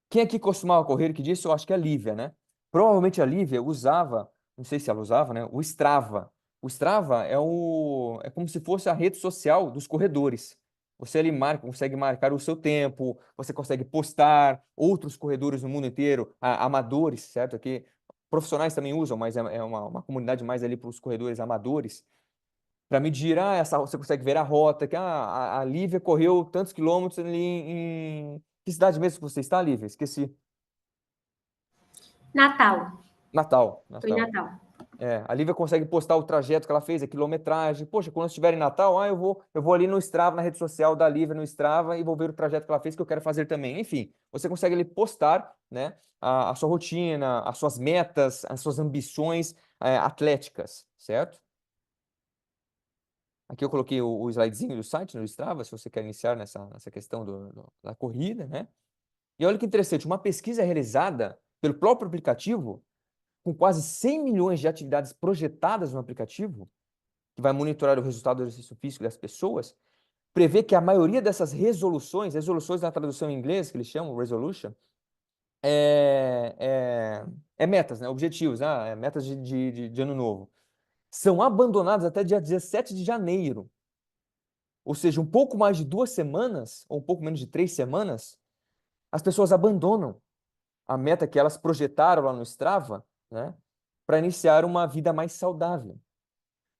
Quem aqui costumava correr que disse? Eu acho que é a Lívia, né? Provavelmente a Lívia usava, não sei se ela usava, né? O Strava. O Strava é como se fosse a rede social dos corredores. Você ali consegue marcar o seu tempo, você consegue postar outros corredores no mundo inteiro, amadores, certo? Aqui, profissionais também usam, mas é uma comunidade mais ali para os corredores amadores. Para medir, você consegue ver a rota, que a Lívia correu tantos quilômetros ali em... Que cidade mesmo que você está, Lívia? Esqueci. Natal. Natal, Foi em Natal. Natal. A Lívia consegue postar o trajeto que ela fez, a quilometragem. Poxa, quando estiver em Natal, eu vou ali no Strava, na rede social da Lívia, no Strava, e vou ver o trajeto que ela fez, que eu quero fazer também. Enfim, você consegue ali postar, né, a sua rotina, as suas metas, as suas ambições, atléticas, certo? Aqui eu coloquei o slidezinho do site, no Strava, se você quer iniciar nessa questão da corrida, né? E olha que interessante, uma pesquisa realizada pelo próprio aplicativo, com quase 100 milhões de atividades projetadas no aplicativo, que vai monitorar o resultado do exercício físico das pessoas, prevê que a maioria dessas resoluções na tradução em inglês, que eles chamam resolution, é metas, né? Objetivos, metas de ano novo, são abandonadas até dia 17 de janeiro. Ou seja, um pouco mais de 2 semanas, ou um pouco menos de 3 semanas, as pessoas abandonam a meta que elas projetaram lá no Strava, né, para iniciar uma vida mais saudável.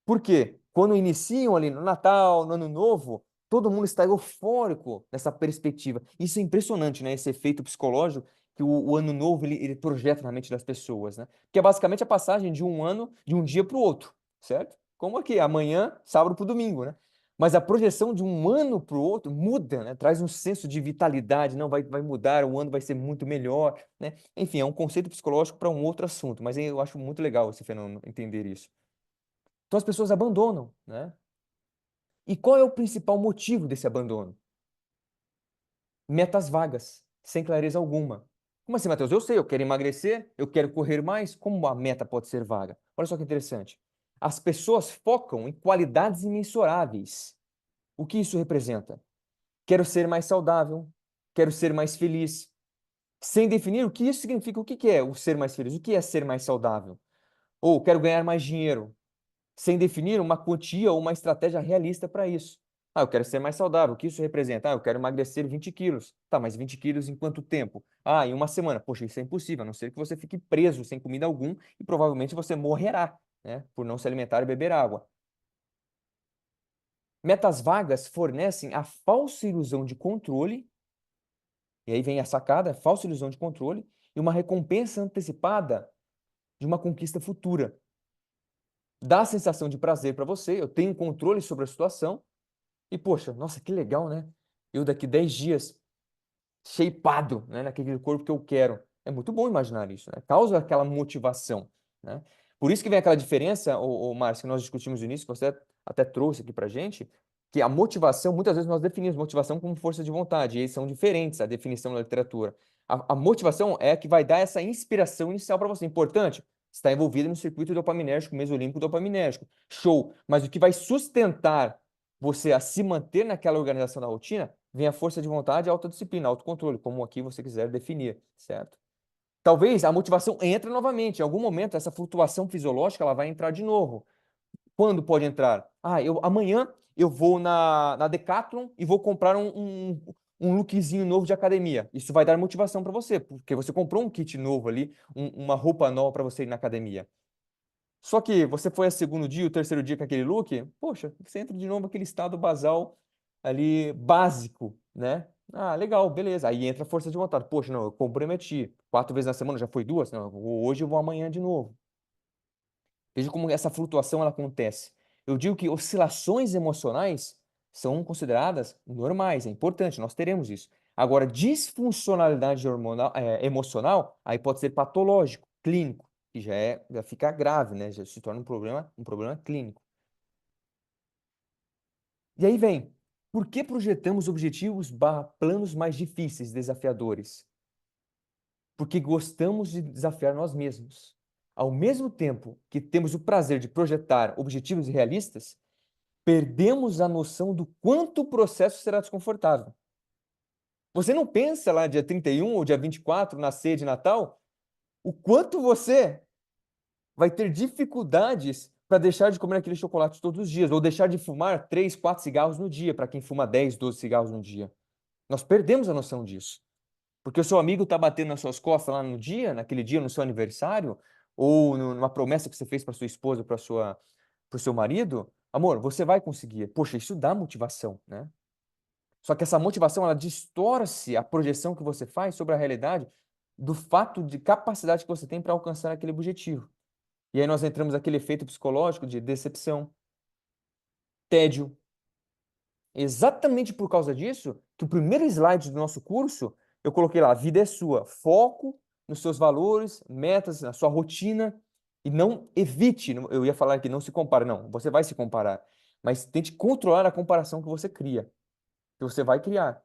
Por quê? Quando iniciam ali no Natal, no Ano Novo, todo mundo está eufórico nessa perspectiva. Isso é impressionante, né? Esse efeito psicológico que o Ano Novo ele projeta na mente das pessoas, né? Que é basicamente a passagem de um ano, de um dia para o outro, certo? Como aqui, amanhã, sábado para o domingo, né? Mas a projeção de um ano para o outro muda, né? Traz um senso de vitalidade, não vai mudar, o ano vai ser muito melhor, né? Enfim, é um conceito psicológico para um outro assunto, mas eu acho muito legal esse fenômeno, entender isso. Então as pessoas abandonam, né? E qual é o principal motivo desse abandono? Metas vagas, sem clareza alguma. Como assim, Matheus? Eu sei, eu quero emagrecer, eu quero correr mais, como a meta pode ser vaga? Olha só que interessante. As pessoas focam em qualidades imensuráveis. O que isso representa? Quero ser mais saudável, quero ser mais feliz, sem definir o que isso significa. O que é o ser mais feliz? O que é ser mais saudável? Ou quero ganhar mais dinheiro, sem definir uma quantia ou uma estratégia realista para isso. Eu quero ser mais saudável. O que isso representa? Eu quero emagrecer 20 quilos. Tá, mas 20 quilos em quanto tempo? Em uma semana. Poxa, isso é impossível, a não ser que você fique preso sem comida algum e provavelmente você morrerá, né, por não se alimentar e beber água. Metas vagas fornecem a falsa ilusão de controle, e aí vem a sacada, falsa ilusão de controle, e uma recompensa antecipada de uma conquista futura. Dá a sensação de prazer para você, eu tenho controle sobre a situação, e poxa, nossa, que legal, né? Eu daqui 10 dias, shapeado, né, naquele corpo que eu quero. É muito bom imaginar isso, né? Causa aquela motivação, né? Por isso que vem aquela diferença, Márcio, que nós discutimos no início, que você até trouxe aqui pra gente, que a motivação, muitas vezes nós definimos motivação como força de vontade, e eles são diferentes, a definição da literatura. A motivação é a que vai dar essa inspiração inicial para você. Importante, está envolvido no circuito dopaminérgico, mesolímbico dopaminérgico. Show! Mas o que vai sustentar você a se manter naquela organização da rotina vem a força de vontade, a autodisciplina, autocontrole, como aqui você quiser definir, certo? Talvez a motivação entre novamente. Em algum momento, essa flutuação fisiológica ela vai entrar de novo. Quando pode entrar? Amanhã eu vou na Decathlon e vou comprar um lookzinho novo de academia. Isso vai dar motivação para você, porque você comprou um kit novo ali, uma roupa nova para você ir na academia. Só que você foi a segundo dia, o terceiro dia com aquele look, poxa, você entra de novo naquele estado basal ali, básico, né? Ah, legal, beleza. Aí entra a força de vontade. Poxa, não, eu comprometi. 4 vezes na semana, já foi 2? Não, hoje eu vou amanhã de novo. Veja como essa flutuação ela acontece. Eu digo que oscilações emocionais são consideradas normais, é importante, nós teremos isso. Agora, disfuncionalidade hormonal, emocional, aí pode ser patológico, clínico, que já fica grave, né? Já se torna um problema clínico. E aí vem, por que projetamos objetivos/planos mais difíceis, desafiadores? Porque gostamos de desafiar nós mesmos. Ao mesmo tempo que temos o prazer de projetar objetivos realistas, perdemos a noção do quanto o processo será desconfortável. Você não pensa lá dia 31 ou dia 24, na ceia de Natal, o quanto você vai ter dificuldades para deixar de comer aquele chocolate todos os dias, ou deixar de fumar 3, 4 cigarros no dia, para quem fuma 10, 12 cigarros no dia. Nós perdemos a noção disso. Porque o seu amigo está batendo nas suas costas lá no dia, naquele dia, no seu aniversário, ou numa promessa que você fez para sua esposa, para o seu marido, amor, você vai conseguir. Poxa, isso dá motivação, né? Só que essa motivação, ela distorce a projeção que você faz sobre a realidade do fato de capacidade que você tem para alcançar aquele objetivo. E aí nós entramos naquele efeito psicológico de decepção, tédio. Exatamente por causa disso, que o primeiro slide do nosso curso, eu coloquei lá, a vida é sua, foco nos seus valores, metas, na sua rotina, e não evite, eu ia falar que não se compara, não, você vai se comparar, mas tente controlar a comparação que você cria, que você vai criar.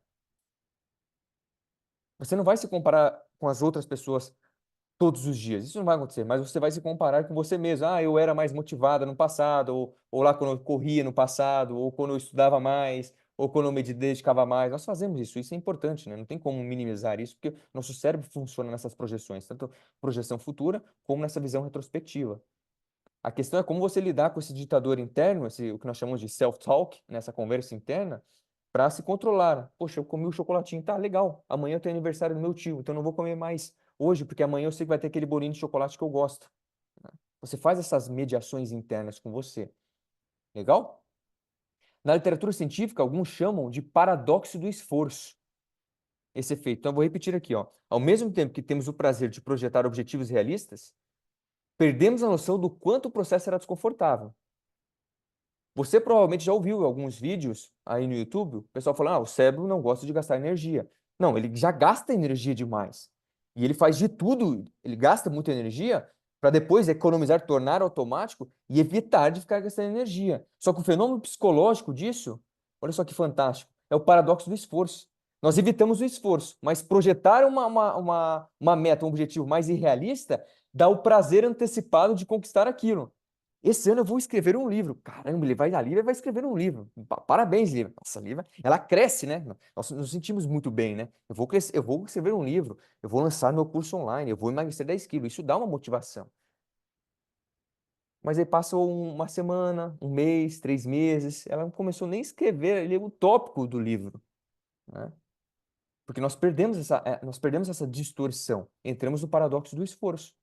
Você não vai se comparar com as outras pessoas todos os dias. Isso não vai acontecer, mas você vai se comparar com você mesmo. Ah, eu era mais motivada no passado, ou lá quando eu corria no passado, ou quando eu estudava mais, ou quando eu me dedicava mais. Nós fazemos isso, isso é importante, né? Não tem como minimizar isso, porque nosso cérebro funciona nessas projeções, tanto projeção futura como nessa visão retrospectiva. A questão é como você lidar com esse ditador interno, o que nós chamamos de self-talk, nessa conversa interna, para se controlar. Poxa, eu comi o chocolatinho, tá legal. Amanhã eu tenho aniversário do meu tio, então eu não vou comer mais hoje, porque amanhã eu sei que vai ter aquele bolinho de chocolate que eu gosto. Você faz essas mediações internas com você. Legal? Na literatura científica, alguns chamam de paradoxo do esforço. Esse efeito. Então, eu vou repetir aqui, ó. Ao mesmo tempo que temos o prazer de projetar objetivos realistas, perdemos a noção do quanto o processo será desconfortável. Você provavelmente já ouviu alguns vídeos aí no YouTube, o pessoal falando, o cérebro não gosta de gastar energia. Não, ele já gasta energia demais. E ele faz de tudo, ele gasta muita energia para depois economizar, tornar automático e evitar de ficar gastando energia. Só que o fenômeno psicológico disso, olha só que fantástico, é o paradoxo do esforço. Nós evitamos o esforço, mas projetar uma meta, um objetivo mais irrealista, dá o prazer antecipado de conquistar aquilo. Esse ano eu vou escrever um livro. Caramba, ele vai ali e vai escrever um livro. Parabéns, livro. Nossa, livro, ela cresce, né? Nós nos sentimos muito bem, né? Eu vou escrever um livro, eu vou lançar meu curso online, eu vou emagrecer 10 quilos. Isso dá uma motivação. Mas aí passou uma semana, um mês, 3 meses, ela não começou nem a escrever ali o tópico do livro, né? Porque nós perdemos essa distorção. Entramos no paradoxo do esforço,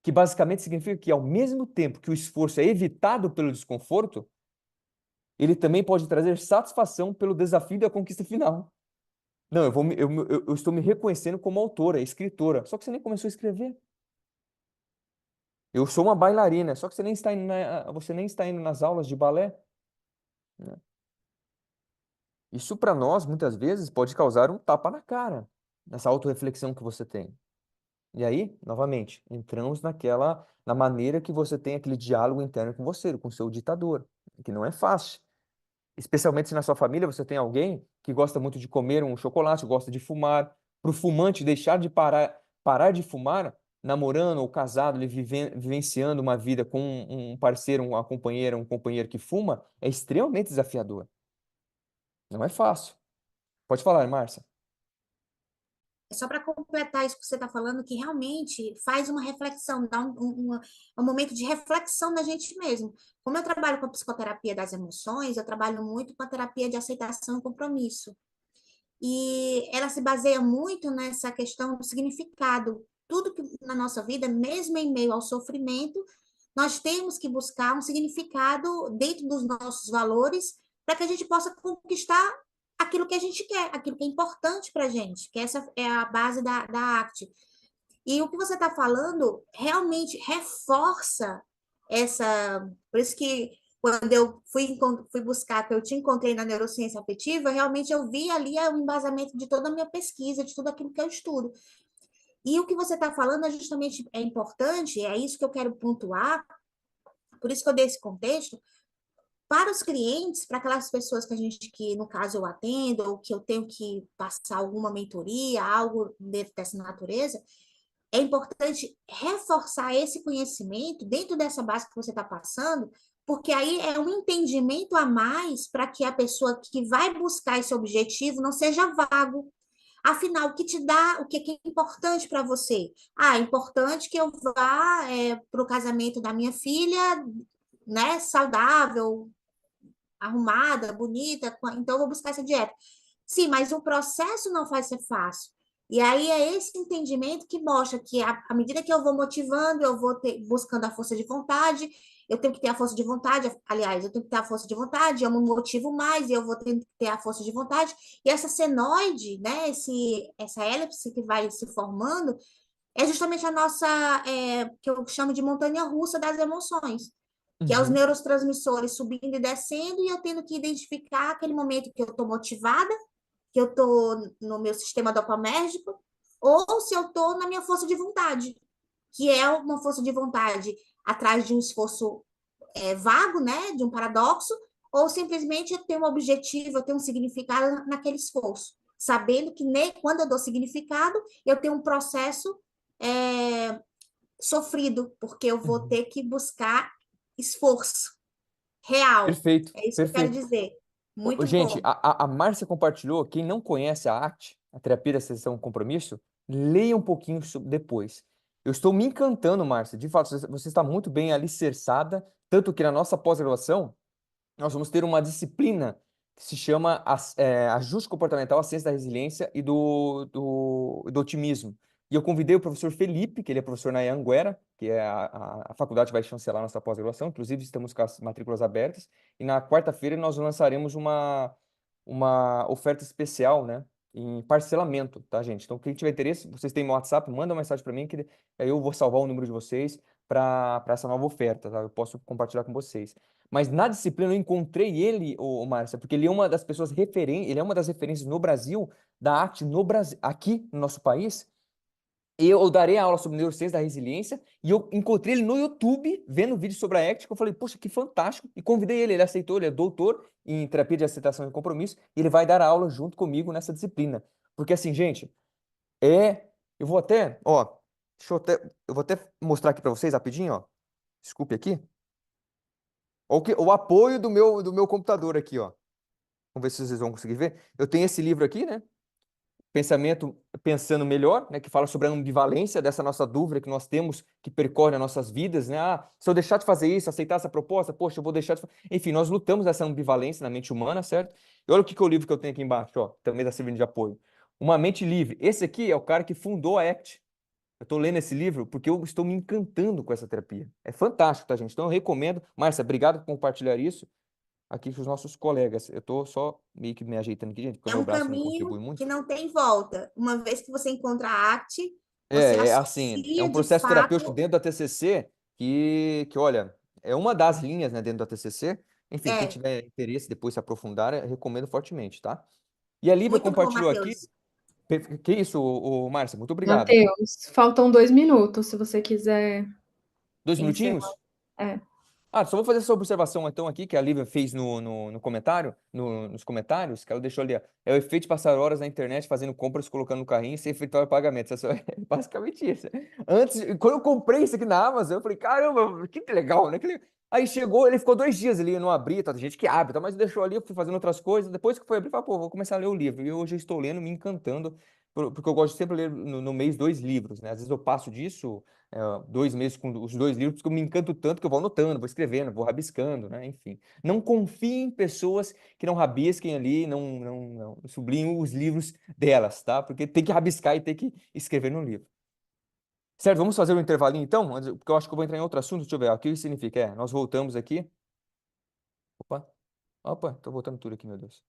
que basicamente significa que, ao mesmo tempo que o esforço é evitado pelo desconforto, ele também pode trazer satisfação pelo desafio da conquista final. Não, eu estou me reconhecendo como autora, escritora, só que você nem começou a escrever. Eu sou uma bailarina, só que você nem está indo nas aulas de balé, né? Isso para nós, muitas vezes, pode causar um tapa na cara, nessa autorreflexão que você tem. E aí, novamente, entramos na maneira que você tem aquele diálogo interno com você, com o seu ditador, que não é fácil. Especialmente se na sua família você tem alguém que gosta muito de comer um chocolate, gosta de fumar. Para o fumante deixar de parar de fumar, namorando ou casado, ele vivenciando uma vida com um parceiro, uma companheira, um companheiro que fuma, é extremamente desafiador. Não é fácil. Pode falar, Márcia. É só para completar isso que você está falando, que realmente faz uma reflexão, dá um momento de reflexão na gente mesmo. Como eu trabalho com a psicoterapia das emoções, eu trabalho muito com a terapia de aceitação e compromisso. E ela se baseia muito nessa questão do significado. Tudo que na nossa vida, mesmo em meio ao sofrimento, nós temos que buscar um significado dentro dos nossos valores para que a gente possa conquistar aquilo que a gente quer, aquilo que é importante para a gente, que essa é a base da arte. E o que você está falando realmente reforça essa. Por isso que quando eu fui buscar, que eu te encontrei na neurociência afetiva, realmente eu vi ali o embasamento de toda a minha pesquisa, de tudo aquilo que eu estudo. E o que você está falando é justamente é importante, é isso que eu quero pontuar, por isso que eu dei esse contexto, para os clientes, para aquelas pessoas que a gente, que no caso eu atendo, ou que eu tenho que passar alguma mentoria, algo dentro dessa natureza, é importante reforçar esse conhecimento dentro dessa base que você está passando, porque aí é um entendimento a mais para que a pessoa que vai buscar esse objetivo não seja vago. Afinal, o que te dá, o que é importante para você? Ah, é importante que eu vá para o casamento da minha filha, né, saudável, arrumada, bonita, então eu vou buscar essa dieta. Sim, mas o processo não vai ser fácil. E aí é esse entendimento que mostra que à medida que eu vou motivando, eu vou buscando a força de vontade, eu tenho que ter a força de vontade, aliás, eu tenho que ter a força de vontade, eu me motivo mais e eu vou ter que ter a força de vontade. E essa senoide, né, essa elipse que vai se formando, é justamente a nossa, que eu chamo de montanha-russa das emoções, que é os Uhum. neurotransmissores subindo e descendo, e eu tendo que identificar aquele momento que eu estou motivada, que eu estou no meu sistema dopamérgico, ou se eu estou na minha força de vontade, que é uma força de vontade atrás de um esforço vago, né, de um paradoxo, ou simplesmente eu tenho um objetivo, eu tenho um significado naquele esforço, sabendo que quando eu dou significado, eu tenho um processo sofrido, porque eu vou Uhum. ter que buscar esforço real. Perfeito, É isso que eu quero perfeito. dizer. Muito Gente, bom. a Márcia compartilhou. Quem não conhece a ACT, a terapia da aceitação e compromisso, leia um pouquinho depois. Eu estou me encantando, Márcia. De fato, você está muito bem alicerçada, tanto que na nossa pós-graduação nós vamos ter uma disciplina que se chama Ajuste Comportamental, a Ciência da Resiliência e do Otimismo. E eu convidei o professor Felipe, que ele é professor na Anhanguera, que é a faculdade que vai chancelar a nossa pós-graduação. Inclusive, estamos com as matrículas abertas. E na quarta-feira nós lançaremos uma oferta especial, né? Em parcelamento, tá, gente? Então, quem tiver interesse, vocês têm meu WhatsApp, manda uma mensagem para mim, que aí eu vou salvar o número de vocês para essa nova oferta, tá? Eu posso compartilhar com vocês. Mas na disciplina eu encontrei ele, o Márcia, porque ele é uma das pessoas ele é uma das referências no Brasil, da arte no Brasil, aqui no nosso país. Eu darei aula sobre neurociência da resiliência e eu encontrei ele no YouTube, vendo vídeo sobre a ACT, que eu falei, poxa, que fantástico, e convidei ele, ele aceitou, ele é doutor em terapia de aceitação e compromisso, e ele vai dar aula junto comigo nessa disciplina. Porque assim, gente, eu vou até, ó, eu vou até mostrar aqui para vocês rapidinho, ó. Desculpe aqui. O apoio do meu computador aqui, ó. Vamos ver se vocês vão conseguir ver. Eu tenho esse livro aqui, né? Pensamento Pensando Melhor, né? Que fala sobre a ambivalência dessa nossa dúvida que nós temos, que percorre as nossas vidas, né? Ah, se eu deixar de fazer isso, aceitar essa proposta, poxa, eu vou deixar de fazer. Enfim, nós lutamos essa ambivalência na mente humana, certo? E olha o que é o livro que eu tenho aqui embaixo, ó. Também está servindo de apoio. Uma Mente Livre. Esse aqui é o cara que fundou a ACT. Eu estou lendo esse livro porque eu estou me encantando com essa terapia. É fantástico, tá, gente? Então eu recomendo. Márcia, obrigado por compartilhar isso aqui com os nossos colegas. Eu estou só meio que me ajeitando aqui, gente, porque o É meu um braço não caminho contribui que muito. não tem volta. Uma vez que você encontra a arte, você É assim, é associa um de processo terapêutico fato. dentro da TCC que olha, é uma das linhas, né, dentro da TCC. Enfim, quem É, tiver interesse depois se aprofundar, eu recomendo fortemente, tá? E a Lívia muito bom, compartilhou aqui. Matheus. Que isso, Márcia? Muito obrigado. Matheus, faltam 2 minutos, se você quiser 2 encerrar. minutinhos? É. Só vou fazer essa observação então aqui, que a Lívia fez no comentário, nos comentários, que ela deixou ali, ó. É o efeito de passar horas na internet fazendo compras, colocando no carrinho sem efetuar pagamento. É basicamente isso. Antes, quando eu comprei isso aqui na Amazon, eu falei, caramba, que legal, né? Aí chegou, ele ficou 2 dias ali, eu não abri, tá? Tem gente que abre, tá? Mas deixou ali, eu fui fazendo outras coisas. Depois que foi abrir, eu falei, pô, vou começar a ler o livro. E hoje eu estou lendo, me encantando, porque eu gosto de sempre ler no mês 2 livros, né? Às vezes eu passo disso 2 meses com os 2 livros, porque eu me encanto tanto que eu vou anotando, vou escrevendo, vou rabiscando, né? Enfim. Não confie em pessoas que não rabisquem ali, não sublinhem os livros delas, tá? Porque tem que rabiscar e tem que escrever no livro. Certo, vamos fazer um intervalinho então? Porque eu acho que eu vou entrar em outro assunto. Deixa eu ver, ó, o que isso significa? Nós voltamos aqui. Opa, tô voltando tudo aqui, meu Deus.